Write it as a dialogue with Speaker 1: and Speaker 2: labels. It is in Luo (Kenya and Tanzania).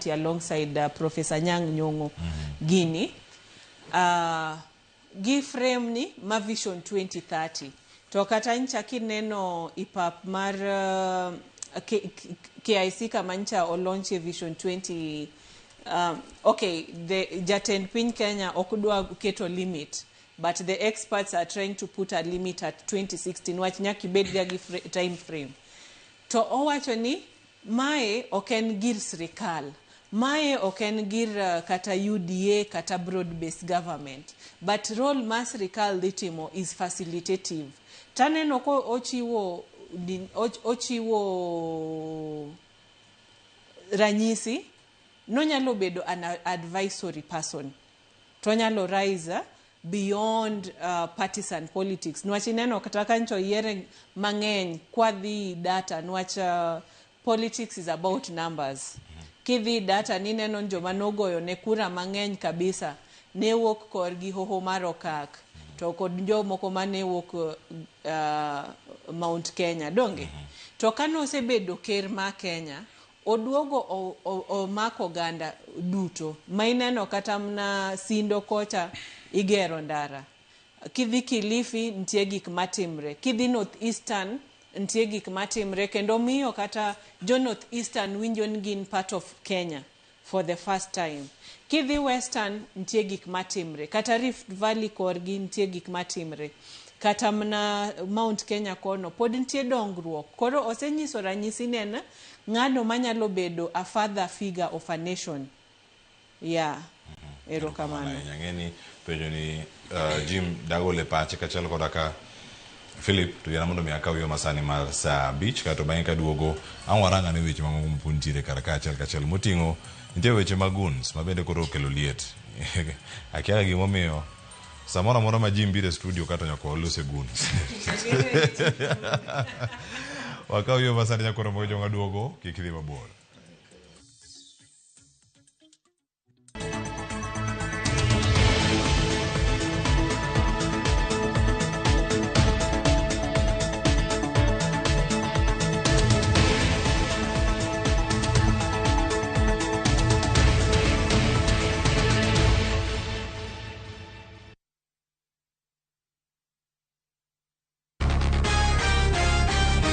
Speaker 1: party alongside Professor Nyang' Nyong'o Gini. Gi frame ni ma Vision 2030. To kata ncha kineno ipap mar KIC kamancha o launch Vision 20. Okay, the Jatend Piny Kenya okudwa keto limit. But the experts are trying to put a limit at 2016. Wach nyaki bedga gi time frame. To owacho ni mae oken gir sirikal. Mae oken gir kata UDA kata broad-based government. But role ma sirikal dhitimo is facilitative. Taneno ko ochiwo ranyisi, no nyalo bedo an advisory person. To nyalo rise beyond partisan politics. Nwach ineno kata kancho yiere mang'eny kwadhi data nwach politics is about numbers. Kidhi data nineno joma nogoyo ne kura mang'eny kabisa ne wuok korgi hoho mar okak to kod jomoko mane wuok Mount Kenya donge. To kano osebedo ker ma Kenya oduogo omako ganda duto ma ineno kata mna Sindo kocha igero ndara. Kidhi Kilifi ntie gik matimre. Kidhi North Eastern ntie gik matimre. Kendo miyo kata jo North Eastern winjo ni gin part of Kenya for the first time. Kidhi Western ntie gik matimre. Kata Rift Valley korgi ntie gik matimre. Kata mna Mount Kenya kono pod ntie dongruok. Koro osenyiso ranyisi nena ng'ano manyalo bedo a father figure of a nation. Yeah. Erokamano.
Speaker 2: Nyang'eni penjo ni Jim dagole pache kachalo kodaka Philip to yana mondo miaka wiyo masani mar saa beach kato bang'e kaduogo anwaranga ne weche mamoko mpuntire karaka achiel moting'o nitie weche maguns mabende koro okelo liet. Akiaga gimomiyo samora mora ma Jim bire studio kato nyako olose guns. Wakawiyo masani nyakoro mojo ngaduogo kikidhi mabor.